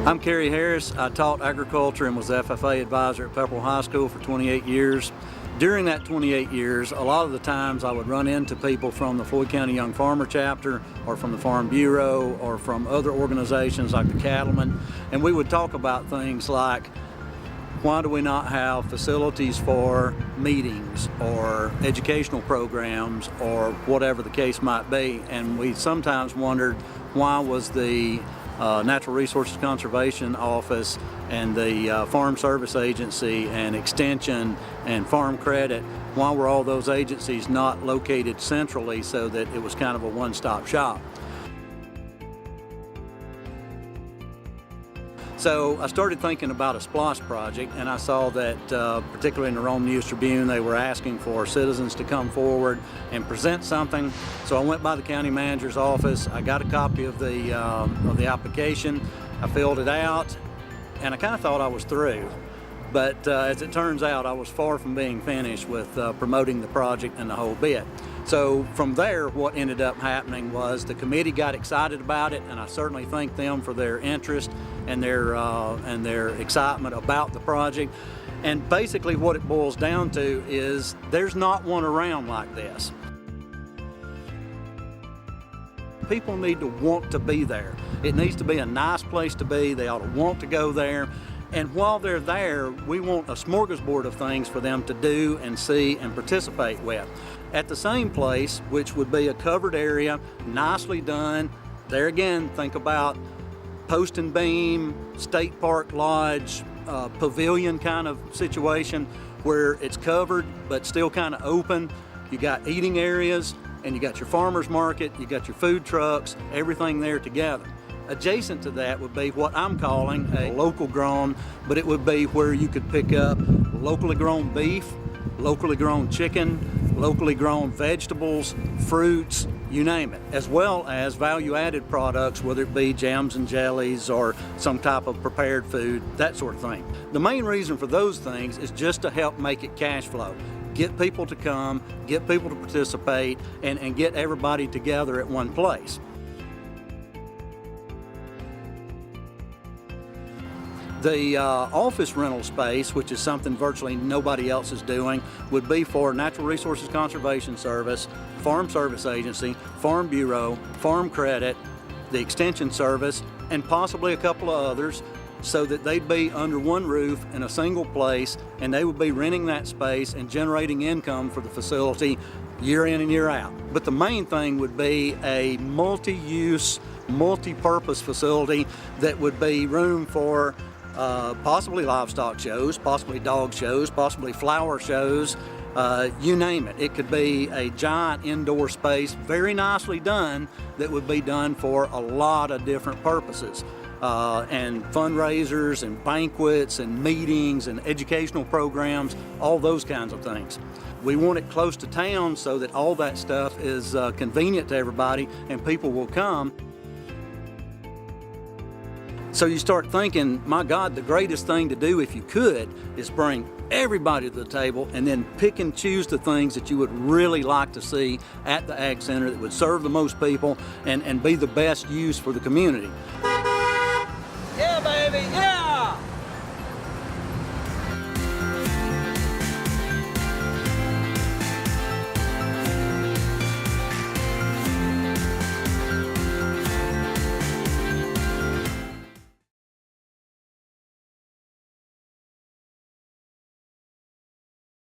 I'm Carey Harris. I taught agriculture and was the FFA advisor at Pepperell High School for 28 years. During that 28 years, a lot of the times I would run into people from the Floyd County Young Farmer Chapter or from the Farm Bureau or from other organizations like the Cattlemen, and we would talk about things like, why do we not have facilities for meetings or educational programs or whatever the case might be? And we sometimes wondered, why was the Natural Resources Conservation Office and the Farm Service Agency and Extension and Farm Credit, why were all those agencies not located centrally so that it was kind of a one-stop shop? So I started thinking about a Splost project, and I saw that particularly in the Rome News Tribune they were asking for citizens to come forward and present something. So I went by the county manager's office, I got a copy of the application, I filled it out, and I kind of thought I was through. But as it turns out, I was far from being finished with promoting the project and the whole bit. So from there, what ended up happening was the committee got excited about it, and I certainly thank them for their interest and their excitement about the project. And basically what it boils down to is there's not one around like this. People need to want to be there. It needs to be a nice place to be. They ought to want to go there. And while they're there, we want a smorgasbord of things for them to do and see and participate with. At the same place, which would be a covered area, nicely done. There again, think about post and beam, state park lodge, pavilion kind of situation where it's covered but still kind of open. You got eating areas and you got your farmer's market, you got your food trucks, everything there together. Adjacent to that would be what I'm calling a local grown, but it would be where you could pick up locally grown beef, locally grown chicken, locally grown vegetables, fruits, you name it, as well as value-added products, whether it be jams and jellies or some type of prepared food, that sort of thing. The main reason for those things is just to help make it cash flow. Get people to come, get people to participate, and get everybody together at one place. The office rental space, which is something virtually nobody else is doing, would be for Natural Resources Conservation Service, Farm Service Agency, Farm Bureau, Farm Credit, the Extension Service, and possibly a couple of others, so that they'd be under one roof in a single place, and they would be renting that space and generating income for the facility year in and year out. But the main thing would be a multi-use, multi-purpose facility that would be room for possibly livestock shows, possibly dog shows, possibly flower shows, you name it. It could be a giant indoor space, very nicely done, that would be done for a lot of different purposes. And fundraisers and banquets and meetings and educational programs, all those kinds of things. We want it close to town so that all that stuff is convenient to everybody and people will come. So you start thinking, my God, the greatest thing to do if you could is bring everybody to the table and then pick and choose the things that you would really like to see at the Ag Center that would serve the most people and be the best use for the community. Yeah, baby, yeah!